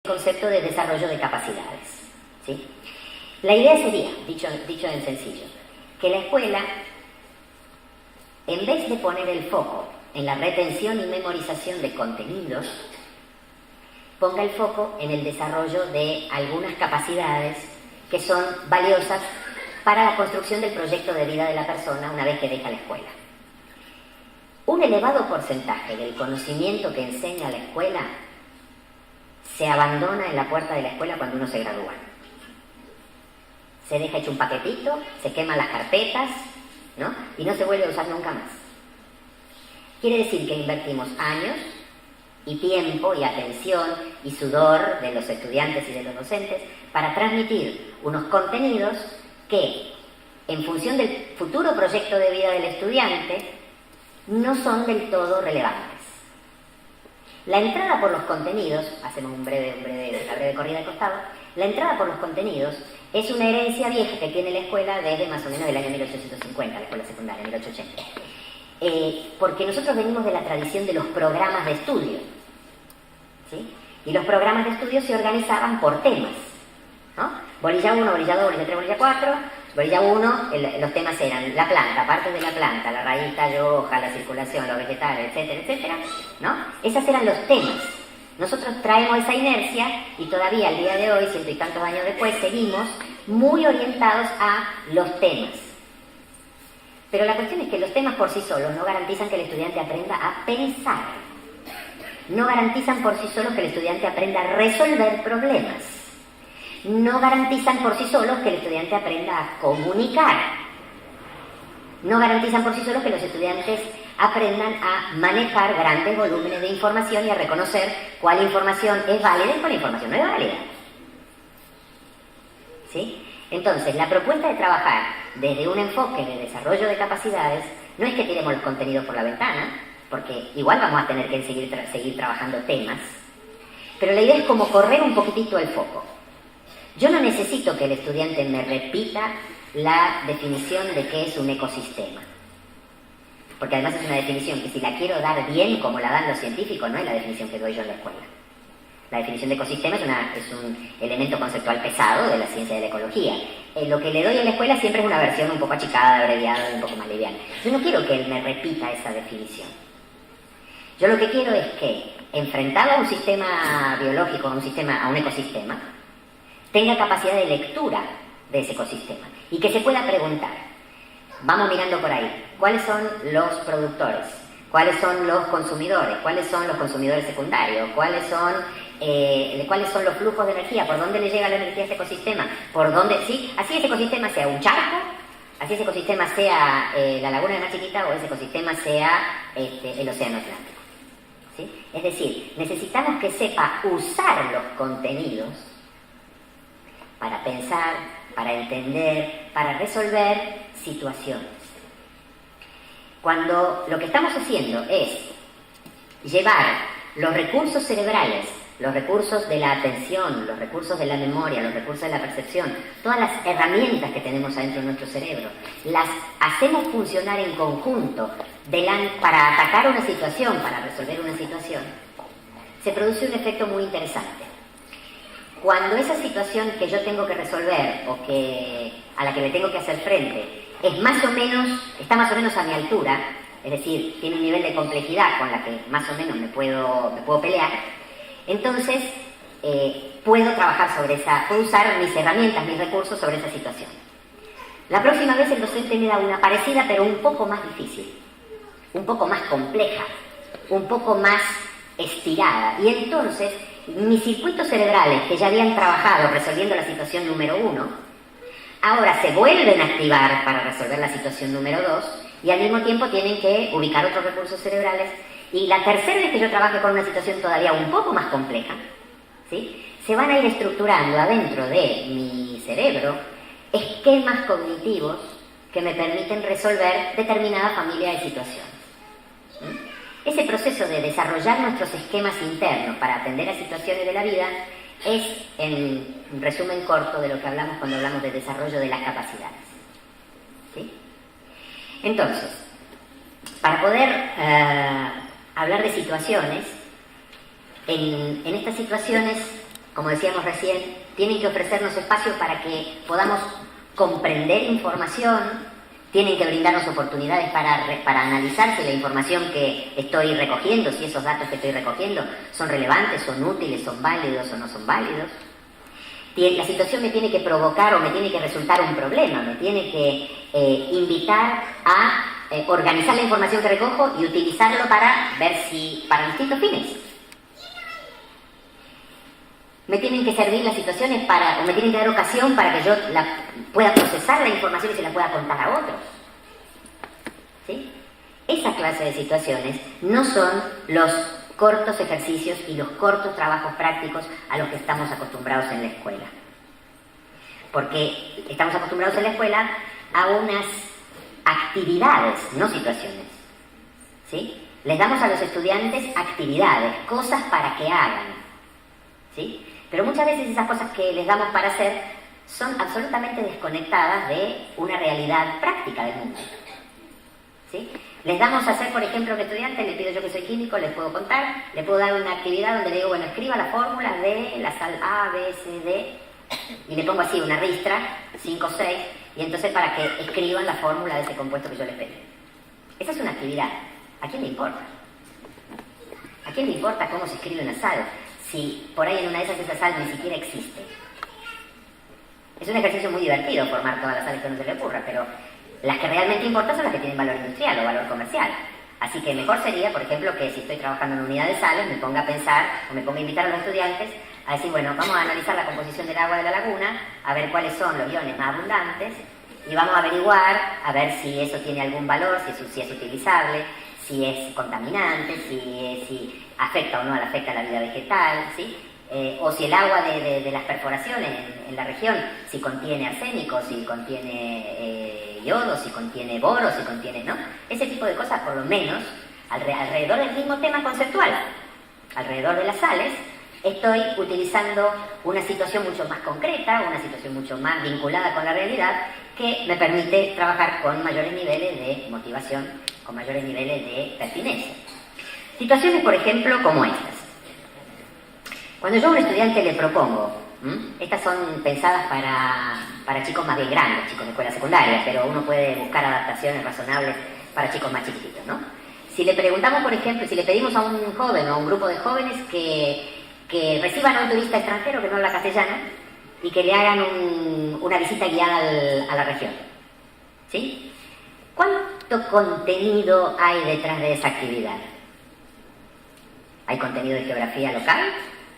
concepto de desarrollo de capacidades, ¿sí? La idea sería, dicho en sencillo, que la escuela, en vez de poner el foco en la retención y memorización de contenidos, ponga el foco en el desarrollo de algunas capacidades que son valiosas para la construcción del proyecto de vida de la persona una vez que deja la escuela. Un elevado porcentaje del conocimiento que enseña la escuela se abandona en la puerta de la escuela cuando uno se gradúa. Se deja hecho un paquetito, se queman las carpetas, ¿no? Y no se vuelve a usar nunca más. Quiere decir que invertimos años y tiempo y atención y sudor de los estudiantes y de los docentes para transmitir unos contenidos que, en función del futuro proyecto de vida del estudiante, no son del todo relevantes. La entrada por los contenidos, hacemos una breve corrida de costado, la entrada por los contenidos es una herencia vieja que tiene la escuela desde más o menos el año 1850, la escuela secundaria, 1880. Porque nosotros venimos de la tradición de los programas de estudio, ¿sí? Y los programas de estudio se organizaban por temas, ¿no? Bolilla 1, bolilla 2, bolilla 3, bolilla 4. Bolilla 1, los temas eran la planta, partes de la planta, la raíz, tallo, hoja, la circulación, los vegetales, etcétera, etcétera, ¿no? Esos eran los temas. Nosotros traemos esa inercia y todavía al día de hoy, ciento y tantos años después, seguimos muy orientados a los temas. Pero la cuestión es que los temas por sí solos no garantizan que el estudiante aprenda a pensar. No garantizan por sí solos que el estudiante aprenda a resolver problemas. No garantizan por sí solos que el estudiante aprenda a comunicar. No garantizan por sí solos que los estudiantes aprendan a manejar grandes volúmenes de información y a reconocer cuál información es válida y cuál información no es válida. ¿Sí? Entonces, la propuesta de trabajar desde un enfoque de desarrollo de capacidades no es que tiremos los contenidos por la ventana, porque igual vamos a tener que seguir trabajando temas, pero la idea es como correr un poquitito el foco. Yo no necesito que el estudiante me repita la definición de qué es un ecosistema. Porque además es una definición que si la quiero dar bien como la dan los científicos, no es la definición que doy yo en la escuela. La definición de ecosistema es un elemento conceptual pesado de la ciencia de la ecología. Lo que le doy en la escuela siempre es una versión un poco achicada, abreviada, un poco más liviana. Yo no quiero que él me repita esa definición. Yo lo que quiero es que, enfrentado a un sistema biológico, a un ecosistema, tenga capacidad de lectura de ese ecosistema y que se pueda preguntar, vamos mirando por ahí, ¿cuáles son los productores? ¿Cuáles son los consumidores? ¿Cuáles son los consumidores secundarios? ¿Cuáles son los flujos de energía? ¿Por dónde le llega la energía a ese ecosistema? ¿Por dónde? ¿Sí? Así ese ecosistema sea un charco, así ese ecosistema sea la laguna de Mar Chiquita o ese ecosistema sea el océano Atlántico. ¿Sí? Es decir, necesitamos que sepa usar los contenidos para pensar, para entender, para resolver situaciones. Cuando lo que estamos haciendo es llevar los recursos cerebrales, los recursos de la atención, los recursos de la memoria, los recursos de la percepción, todas las herramientas que tenemos adentro de nuestro cerebro, las hacemos funcionar en conjunto para atacar una situación, para resolver una situación, se produce un efecto muy interesante. Cuando esa situación que yo tengo que resolver o a la que le tengo que hacer frente está más o menos a mi altura, es decir, tiene un nivel de complejidad con la que más o menos me puedo pelear, entonces puedo trabajar puedo usar mis herramientas, mis recursos sobre esa situación. La próxima vez el docente me da una parecida pero un poco más difícil, un poco más compleja, un poco más estirada, y entonces mis circuitos cerebrales que ya habían trabajado resolviendo la situación número 1, ahora se vuelven a activar para resolver la situación número 2 y al mismo tiempo tienen que ubicar otros recursos cerebrales. Y la tercera vez que yo trabaje con una situación todavía un poco más compleja, ¿sí?, se van a ir estructurando adentro de mi cerebro esquemas cognitivos que me permiten resolver determinada familia de situaciones. ¿Sí? Ese proceso de desarrollar nuestros esquemas internos para atender a situaciones de la vida es, en un resumen corto, de lo que hablamos cuando hablamos de desarrollo de las capacidades. ¿Sí? Entonces, para poder hablar de situaciones, en estas situaciones como decíamos recién, tienen que ofrecernos espacios para que podamos comprender información, tienen que brindarnos oportunidades para analizar si la información que estoy recogiendo, si esos datos que estoy recogiendo son relevantes, son útiles, son válidos o no son válidos. La situación me tiene que provocar o me tiene que resultar un problema, me tiene que invitar a organizar la información que recojo y utilizarlo para ver si, para distintos fines. Me tienen que servir las situaciones o me tienen que dar ocasión para que yo pueda procesar la información y se la pueda contar a otros. ¿Sí? Esa clase de situaciones no son los cortos ejercicios y los cortos trabajos prácticos a los que estamos acostumbrados en la escuela. Porque estamos acostumbrados en la escuela a unas actividades, no situaciones. ¿Sí? Les damos a los estudiantes actividades, cosas para que hagan. ¿Sí? Pero muchas veces esas cosas que les damos para hacer son absolutamente desconectadas de una realidad práctica del mundo. ¿Sí? Les damos a hacer, por ejemplo, a un estudiante, le pido yo que soy químico, les puedo contar, le puedo dar una actividad donde le digo, bueno, escriba las fórmulas de la sal A, B, C, D, y le pongo así una ristra, 5 o 6, y entonces para que escriban la fórmula de ese compuesto que yo les pedí. Esa es una actividad. ¿A quién le importa? ¿A quién le importa cómo se escribe una sal? Si por ahí en una de esas esa sal ni siquiera existe. Es un ejercicio muy divertido formar todas las sales que a uno se le ocurra, pero las que realmente importan son las que tienen valor industrial o valor comercial. Así que mejor sería, por ejemplo, que si estoy trabajando en una unidad de sales, me ponga a pensar o me ponga a invitar a los estudiantes a decir, bueno, vamos a analizar la composición del agua de la laguna, a ver cuáles son los iones más abundantes y vamos a averiguar, a ver si eso tiene algún valor, si es utilizable, si es contaminante, si afecta o no afecta a la vida vegetal, ¿sí? O si el agua de las perforaciones en la región, si contiene arsénico, si contiene yodo, si contiene boro, si contiene, ¿no? Ese tipo de cosas, por lo menos, alrededor del mismo tema conceptual, alrededor de las sales, estoy utilizando una situación mucho más concreta, una situación mucho más vinculada con la realidad, que me permite trabajar con mayores niveles de motivación, con mayores niveles de pertinencia. Situaciones, por ejemplo, como estas. Cuando yo a un estudiante le propongo, estas son pensadas para chicos más bien grandes, chicos de escuela secundaria, pero uno puede buscar adaptaciones razonables para chicos más chiquititos, ¿no? Si le preguntamos, por ejemplo, si le pedimos a un joven o a un grupo de jóvenes que reciban a un turista extranjero que no habla castellano y que le hagan una visita guiada a la región, ¿sí? ¿Cuánto contenido hay detrás de esa actividad? ¿Hay contenido de geografía local?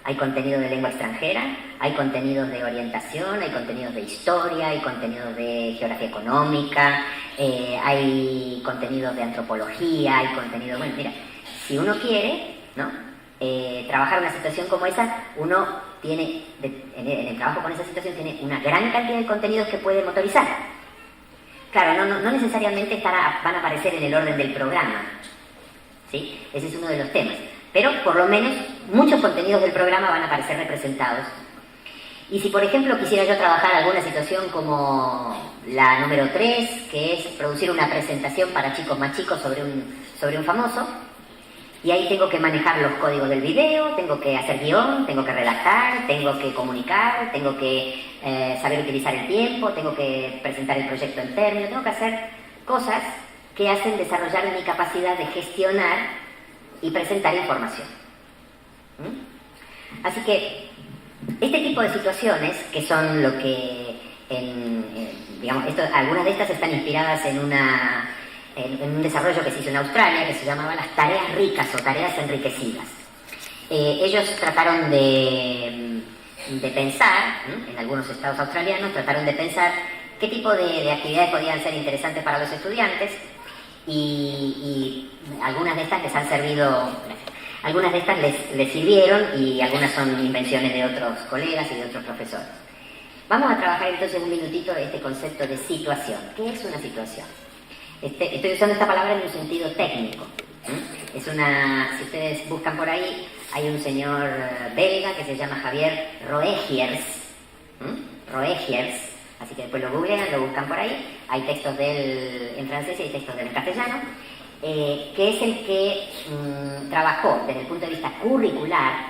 ¿Hay contenido de lengua extranjera? ¿Hay contenidos de orientación? ¿Hay contenidos de historia? ¿Hay contenidos de geografía económica? ¿Hay contenidos de antropología? ¿Hay contenido... Bueno, mira, si uno quiere, ¿no? Trabajar una situación como esa, uno tiene, en el trabajo con esa situación, tiene una gran cantidad de contenidos que puede motorizar. Claro, no necesariamente van a aparecer en el orden del programa, ¿sí? Ese es uno de los temas. Pero, por lo menos, muchos contenidos del programa van a aparecer representados. Y si, por ejemplo, quisiera yo trabajar alguna situación como la número 3, que es producir una presentación para chicos más chicos sobre un famoso, y ahí tengo que manejar los códigos del video, tengo que hacer guión, tengo que redactar, tengo que comunicar, tengo que saber utilizar el tiempo, tengo que presentar el proyecto en términos, tengo que hacer cosas que hacen desarrollar mi capacidad de gestionar y presentar información. Así que este tipo de situaciones, que son lo que, digamos, algunas de estas están inspiradas en un desarrollo que se hizo en Australia, que se llamaba las tareas ricas o tareas enriquecidas. Ellos trataron de pensar, en algunos estados australianos, trataron de pensar qué tipo de actividades podían ser interesantes para los estudiantes, y algunas de estas les han servido, algunas de estas les sirvieron y algunas son invenciones de otros colegas y de otros profesores. Vamos a trabajar entonces un minutito este concepto de situación. ¿Qué es una situación? Estoy usando esta palabra en un sentido técnico. Es si ustedes buscan por ahí, hay un señor belga que se llama Javier Roegiers. Roegiers. Así que después lo googlean, lo buscan por ahí. Hay textos de él en francés y hay textos de él en castellano. Que es el que trabajó desde el punto de vista curricular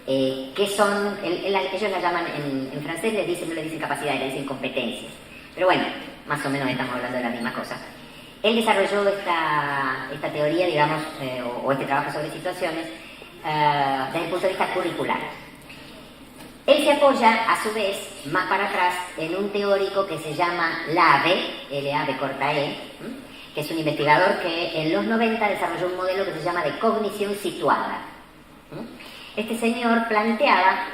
¿Qué son? Ellos la llaman, en francés no le dicen capacidades, le dicen competencias. Pero bueno, más o menos estamos hablando de la misma cosa. Él desarrolló esta teoría, digamos, o este trabajo sobre situaciones, desde el punto de vista curricular. Él se apoya, a su vez, más para atrás, en un teórico que se llama Labe, L-A-B corta E, que es un investigador que en los 90 desarrolló un modelo que se llama de cognición situada. Este señor planteaba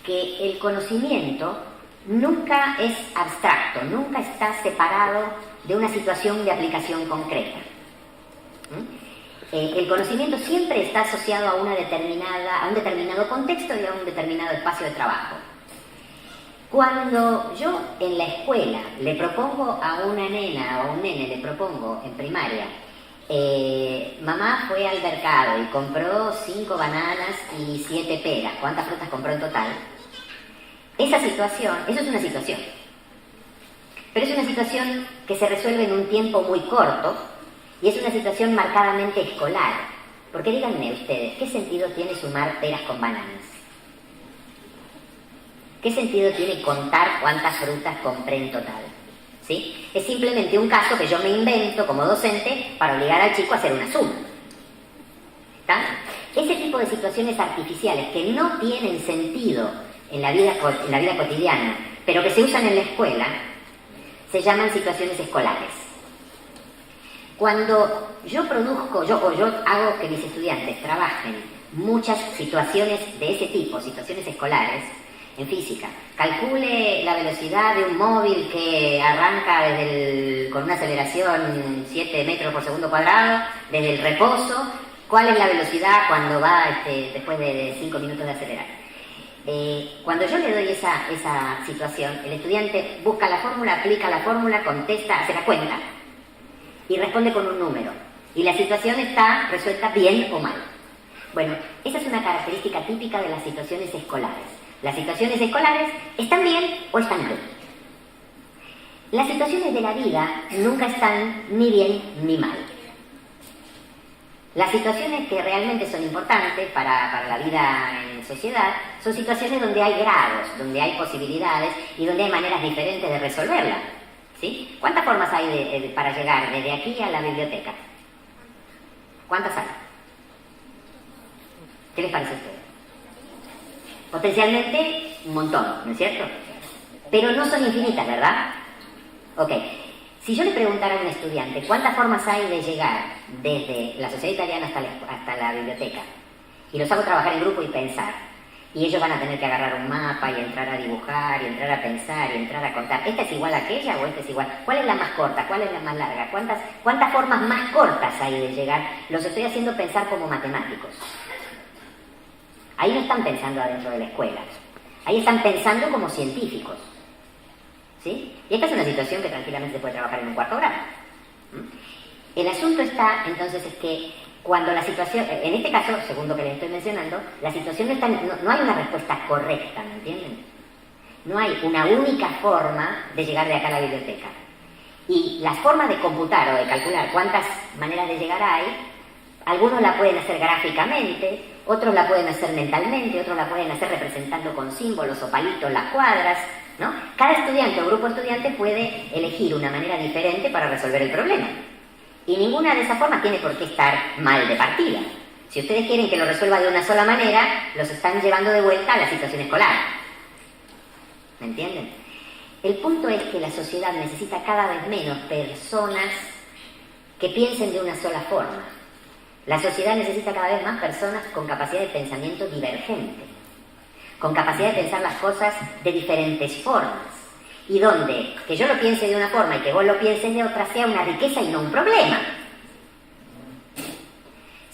que el conocimiento nunca es abstracto, nunca está separado de una situación de aplicación concreta. El conocimiento siempre está asociado a un determinado contexto y a un determinado espacio de trabajo. Cuando yo en la escuela le propongo a una nena o a un nene, le propongo en primaria, mamá fue al mercado y compró 5 bananas y 7 peras, ¿cuántas frutas compró en total? Eso es una situación. Pero es una situación que se resuelve en un tiempo muy corto y es una situación marcadamente escolar. Porque díganme ustedes, ¿qué sentido tiene sumar peras con bananas? ¿Qué sentido tiene contar cuántas frutas compré en total? ¿Sí? Es simplemente un caso que yo me invento como docente para obligar al chico a hacer una suma. ¿Está? Ese tipo de situaciones artificiales que no tienen sentido en la vida cotidiana, pero que se usan en la escuela, se llaman situaciones escolares. Cuando yo hago que mis estudiantes trabajen muchas situaciones de ese tipo, situaciones escolares, en física, calcule la velocidad de un móvil que arranca con una aceleración 7 metros por segundo cuadrado, desde el reposo, cuál es la velocidad cuando va después de 5 minutos de acelerar. Cuando yo le doy esa situación, el estudiante busca la fórmula, aplica la fórmula, contesta, hace la cuenta y responde con un número. Y la situación está resuelta bien o mal. Bueno, esa es una característica típica de las situaciones escolares. Las situaciones escolares están bien o están mal. Las situaciones de la vida nunca están ni bien ni mal. Las situaciones que realmente son importantes para la vida en sociedad son situaciones donde hay grados, donde hay posibilidades y donde hay maneras diferentes de resolverla. ¿Sí? ¿Cuántas formas hay para llegar desde aquí a la biblioteca? ¿Cuántas hay? ¿Qué les parece a ustedes? Potencialmente un montón, ¿no es cierto? Pero no son infinitas, ¿verdad? Ok. Si yo le preguntara a un estudiante cuántas formas hay de llegar desde la sociedad italiana hasta la biblioteca, y los hago trabajar en grupo y pensar, y ellos van a tener que agarrar un mapa y entrar a dibujar, y entrar a pensar, y entrar a contar, ¿esta es igual a aquella o esta es igual? ¿Cuál es la más corta? ¿Cuál es la más larga? ¿Cuántas formas más cortas hay de llegar? Los estoy haciendo pensar como matemáticos. Ahí no están pensando adentro de la escuela, ahí están pensando como científicos. ¿Sí? Y esta es una situación que tranquilamente se puede trabajar en un cuarto grado. El asunto está, entonces, es que cuando la situación, en este caso, según lo que les estoy mencionando, la situación no hay una respuesta correcta, ¿me entienden? No hay una única forma de llegar de acá a la biblioteca. Y las formas de computar o de calcular cuántas maneras de llegar hay, algunos la pueden hacer gráficamente, otros la pueden hacer mentalmente, otros la pueden hacer representando con símbolos o palitos las cuadras, ¿no? Cada estudiante o grupo de estudiantes puede elegir una manera diferente para resolver el problema. Y ninguna de esas formas tiene por qué estar mal de partida. Si ustedes quieren que lo resuelva de una sola manera, los están llevando de vuelta a la situación escolar. ¿Me entienden? El punto es que la sociedad necesita cada vez menos personas que piensen de una sola forma. La sociedad necesita cada vez más personas con capacidad de pensamiento divergente, con capacidad de pensar las cosas de diferentes formas, y donde que yo lo piense de una forma y que vos lo pienses de otra sea una riqueza y no un problema.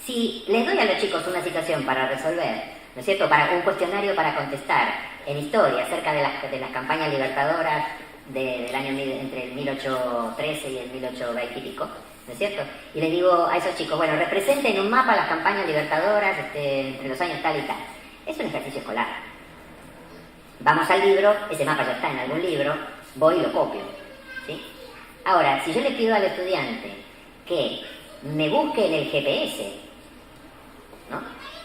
Si les doy a los chicos una situación para resolver, ¿no es cierto?, para un cuestionario para contestar en historia acerca de las campañas libertadoras del año entre el 1813 y el 1820 y pico, ¿no es cierto? Y les digo a esos chicos, bueno, representen en un mapa las campañas libertadoras entre los años tal y tal. Es un ejercicio escolar. Vamos al libro, ese mapa ya está en algún libro, voy y lo copio, ¿sí? Ahora, si yo le pido al estudiante que me busque en el GPS, ¿no?,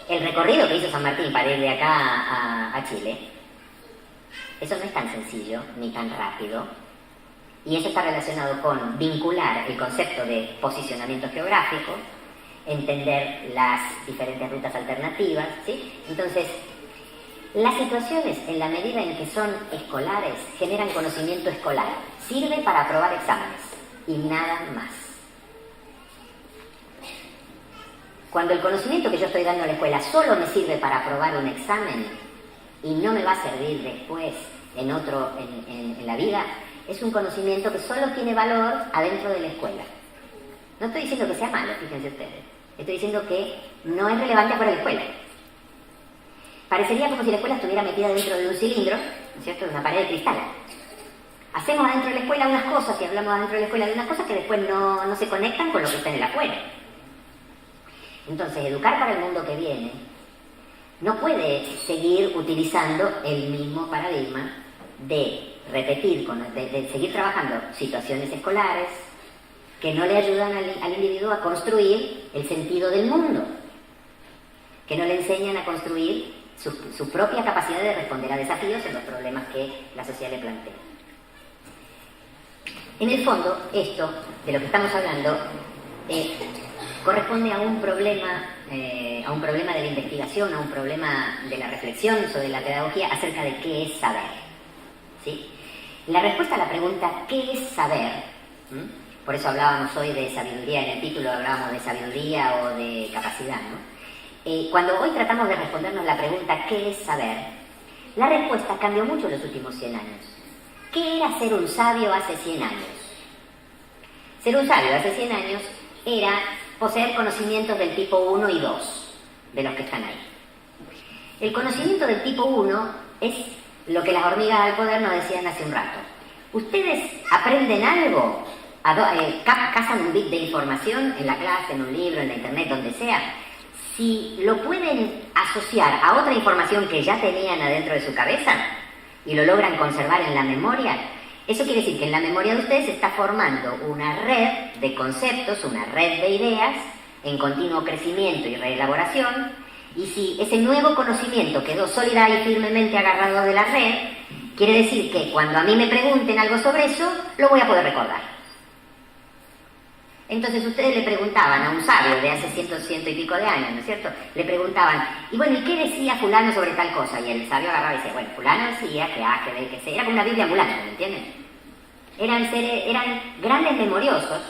El recorrido que hizo San Martín para ir de acá a Chile, eso no es tan sencillo ni tan rápido, y eso está relacionado con vincular el concepto de posicionamiento geográfico, entender las diferentes rutas alternativas, ¿sí? Entonces, las situaciones, en la medida en que son escolares, generan conocimiento escolar, sirve para aprobar exámenes y nada más. Cuando el conocimiento que yo estoy dando en la escuela solo me sirve para aprobar un examen y no me va a servir después en la vida, es un conocimiento que solo tiene valor adentro de la escuela. No estoy diciendo que sea malo, fíjense ustedes. Estoy diciendo que no es relevante para la escuela. Parecería como si la escuela estuviera metida dentro de un cilindro, ¿no es cierto?, de una pared de cristal. Hacemos adentro de la escuela unas cosas y hablamos adentro de la escuela de unas cosas que después no se conectan con lo que está en el afuera. Entonces, educar para el mundo que viene no puede seguir utilizando el mismo paradigma de repetir, de seguir trabajando situaciones escolares que no le ayudan al individuo a construir el sentido del mundo, que no le enseñan a construir su propia capacidad de responder a desafíos en los problemas que la sociedad le plantea. En el fondo, esto de lo que estamos hablando corresponde a un problema de la investigación, a un problema de la reflexión sobre la pedagogía acerca de qué es saber, ¿sí? La respuesta a la pregunta ¿qué es saber? Por eso hablábamos hoy de sabiduría, en el título hablábamos de sabiduría o de capacidad, ¿no? Cuando hoy tratamos de respondernos la pregunta ¿qué es saber? La respuesta cambió mucho en los últimos 100 años. ¿Qué era ser un sabio hace 100 años? Ser un sabio hace 100 años era poseer conocimientos del tipo 1 y 2, de los que están ahí. El conocimiento del tipo 1 es lo que las hormigas del poder nos decían hace un rato. Ustedes aprenden algo, cazan un bit de información en la clase, en un libro, en la internet, donde sea. Si lo pueden asociar a otra información que ya tenían adentro de su cabeza y lo logran conservar en la memoria, eso quiere decir que en la memoria de ustedes se está formando una red de conceptos, una red de ideas en continuo crecimiento y reelaboración, y si ese nuevo conocimiento quedó sólida y firmemente agarrado de la red, quiere decir que cuando a mí me pregunten algo sobre eso, lo voy a poder recordar. Entonces ustedes le preguntaban a un sabio de hace ciento y pico de años, ¿no es cierto? Le preguntaban, y bueno, ¿y qué decía fulano sobre tal cosa? Y el sabio agarraba y decía, bueno, fulano decía que A, que B, que C. Era como una Biblia ambulante, ¿me entienden? Eran grandes memoriosos,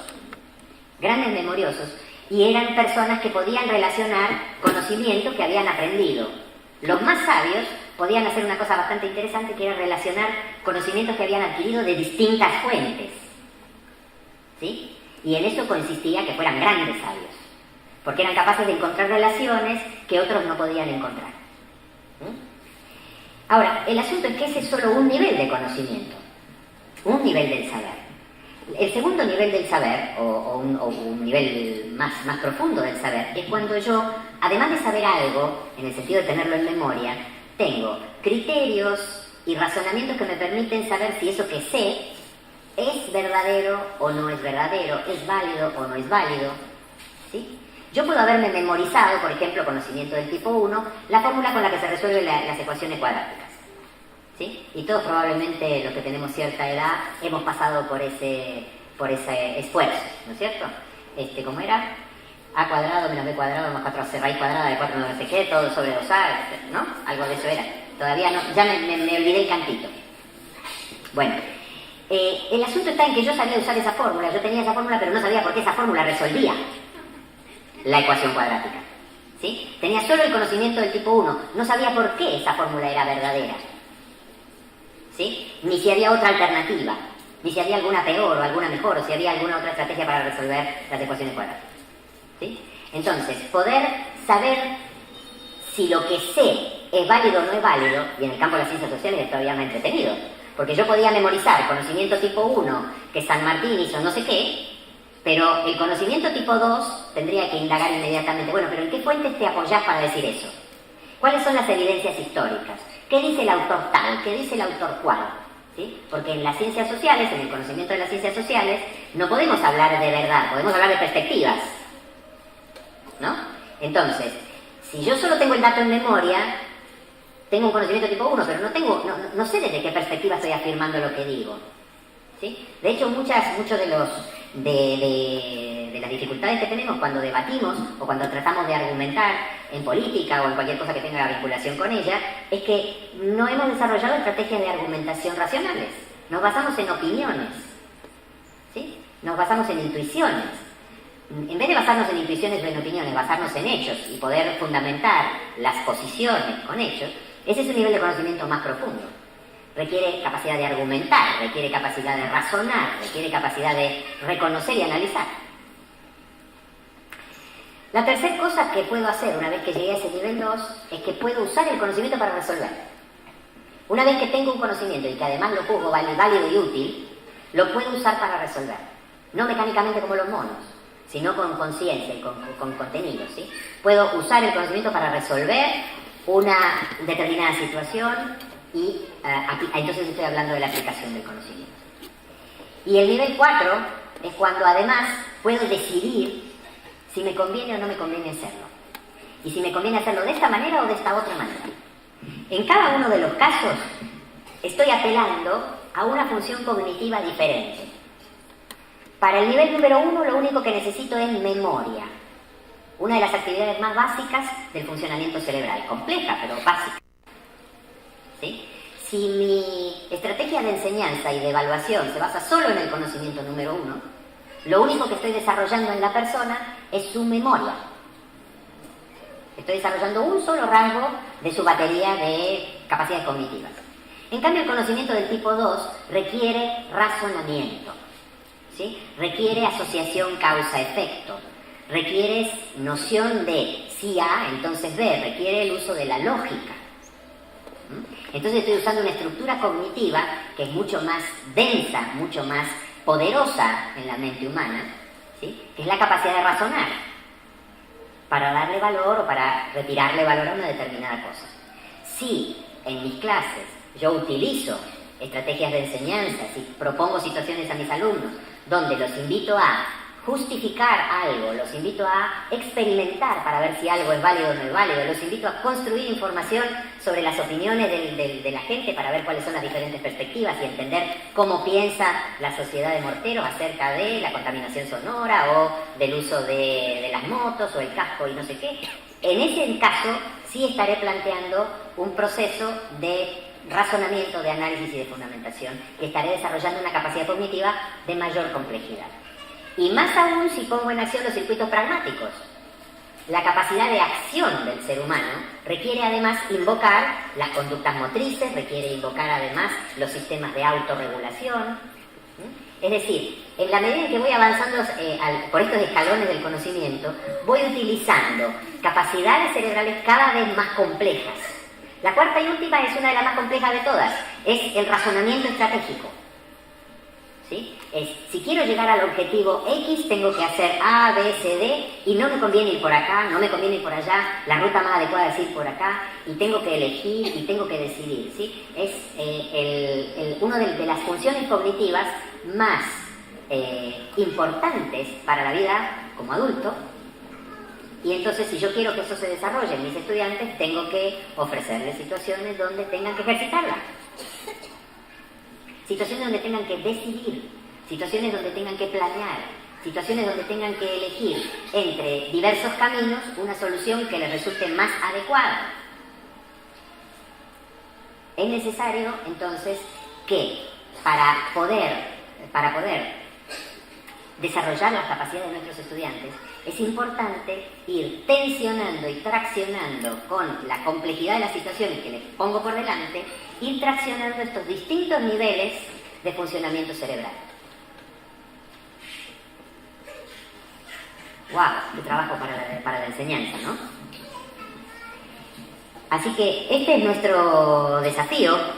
y eran personas que podían relacionar conocimientos que habían aprendido. Los más sabios podían hacer una cosa bastante interesante, que era relacionar conocimientos que habían adquirido de distintas fuentes, ¿sí? Y en eso consistía que fueran grandes sabios, porque eran capaces de encontrar relaciones que otros no podían encontrar. Ahora, el asunto es que ese es solo un nivel de conocimiento, un nivel del saber. El segundo nivel del saber, o un nivel más profundo del saber, es cuando yo, además de saber algo, en el sentido de tenerlo en memoria, tengo criterios y razonamientos que me permiten saber si eso que sé es verdadero o no es verdadero, es válido o no es válido, ¿sí? Yo puedo haberme memorizado, por ejemplo, conocimiento del tipo 1, la fórmula con la que se resuelven las ecuaciones cuadráticas, ¿sí? Y todos probablemente los que tenemos cierta edad hemos pasado por ese esfuerzo, ¿no es cierto? ¿Cómo era? A cuadrado menos B cuadrado más 4AC raíz cuadrada de 4 no sé qué, todo sobre 2A, ¿no? Algo de eso era. Todavía no, ya me olvidé el cantito. Bueno. El asunto está en que yo sabía usar esa fórmula, yo tenía esa fórmula, pero no sabía por qué esa fórmula resolvía la ecuación cuadrática, ¿sí? Tenía solo el conocimiento del tipo 1, no sabía por qué esa fórmula era verdadera, ¿sí? Ni si había otra alternativa, ni si había alguna peor o alguna mejor, o si había alguna otra estrategia para resolver las ecuaciones cuadráticas, ¿sí? Entonces, poder saber si lo que sé es válido o no es válido, y en el campo de las ciencias sociales es todavía más entretenido, porque yo podía memorizar conocimiento tipo 1, que San Martín hizo no sé qué, pero el conocimiento tipo 2 tendría que indagar inmediatamente. Bueno, pero ¿en qué fuentes te apoyás para decir eso? ¿Cuáles son las evidencias históricas? ¿Qué dice el autor tal? ¿Qué dice el autor cual? ¿Sí? Porque en las ciencias sociales, en el conocimiento de las ciencias sociales, no podemos hablar de verdad, podemos hablar de perspectivas, ¿no? Entonces, Si yo solo tengo el dato en memoria, tengo un conocimiento tipo 1, pero no sé desde qué perspectiva estoy afirmando lo que digo. ¿Sí? De hecho, muchos de las dificultades que tenemos cuando debatimos o cuando tratamos de argumentar en política o en cualquier cosa que tenga vinculación con ella, es que no hemos desarrollado estrategias de argumentación racionales. Nos basamos en opiniones, ¿sí? Nos basamos en intuiciones. En vez de basarnos en intuiciones o en opiniones, basarnos en hechos y poder fundamentar las posiciones con hechos, ese es un nivel de conocimiento más profundo. Requiere capacidad de argumentar, requiere capacidad de razonar, requiere capacidad de reconocer y analizar. La tercera cosa que puedo hacer una vez que llegué a ese nivel 2 es que puedo usar el conocimiento para resolver. Una vez que tengo un conocimiento y que además lo juzgo válido y útil, lo puedo usar para resolver. No mecánicamente como los monos, sino con conciencia y con contenido, ¿sí? Puedo usar el conocimiento para resolver una determinada situación y entonces estoy hablando de la aplicación del conocimiento. Y el nivel 4 es cuando además puedo decidir si me conviene o no me conviene hacerlo. Y si me conviene hacerlo de esta manera o de esta otra manera. En cada uno de los casos estoy apelando a una función cognitiva diferente. Para el nivel número 1 lo único que necesito es memoria. Una de las actividades más básicas del funcionamiento cerebral. Compleja, pero básica. ¿Sí? Si mi estrategia de enseñanza y de evaluación se basa solo en el conocimiento número 1, lo único que estoy desarrollando en la persona es su memoria. Estoy desarrollando un solo rasgo de su batería de capacidades cognitivas. En cambio, el conocimiento del tipo 2 requiere razonamiento, ¿sí? Requiere asociación causa-efecto, requiere noción de si A, entonces B, requiere el uso de la lógica. Entonces estoy usando una estructura cognitiva que es mucho más densa, mucho más poderosa en la mente humana, ¿sí? Que es la capacidad de razonar para darle valor o para retirarle valor a una determinada cosa. Si en mis clases yo utilizo estrategias de enseñanza, si propongo situaciones a mis alumnos donde los invito a justificar algo, los invito a experimentar para ver si algo es válido o no es válido, los invito a construir información sobre las opiniones de la gente para ver cuáles son las diferentes perspectivas y entender cómo piensa la sociedad de morteros acerca de la contaminación sonora o del uso de las motos o el casco y no sé qué. En ese caso sí estaré planteando un proceso de razonamiento, de análisis y de fundamentación, que estaré desarrollando una capacidad cognitiva de mayor complejidad. Y más aún si pongo en acción los circuitos pragmáticos. La capacidad de acción del ser humano requiere además invocar las conductas motrices, requiere invocar además los sistemas de autorregulación. Es decir, en la medida en que voy avanzando por estos escalones del conocimiento, voy utilizando capacidades cerebrales cada vez más complejas. La cuarta y última es una de las más complejas de todas, es el razonamiento estratégico. ¿Sí? Si quiero llegar al objetivo X, tengo que hacer A, B, C, D, y no me conviene ir por acá, no me conviene ir por allá, la ruta más adecuada es ir por acá, y tengo que elegir y tengo que decidir, ¿sí? Es una de las funciones cognitivas más importantes para la vida como adulto, y entonces si yo quiero que eso se desarrolle en mis estudiantes, tengo que ofrecerles situaciones donde tengan que ejercitarla. Situaciones donde tengan que decidir, situaciones donde tengan que planear, situaciones donde tengan que elegir entre diversos caminos una solución que les resulte más adecuada. Es necesario, entonces, que para poder desarrollar las capacidades de nuestros estudiantes, es importante ir tensionando y traccionando con la complejidad de las situaciones que les pongo por delante, ir traccionando estos distintos niveles de funcionamiento cerebral. ¡Wow! ¡Qué trabajo para la enseñanza!, ¿no? Así que este es nuestro desafío.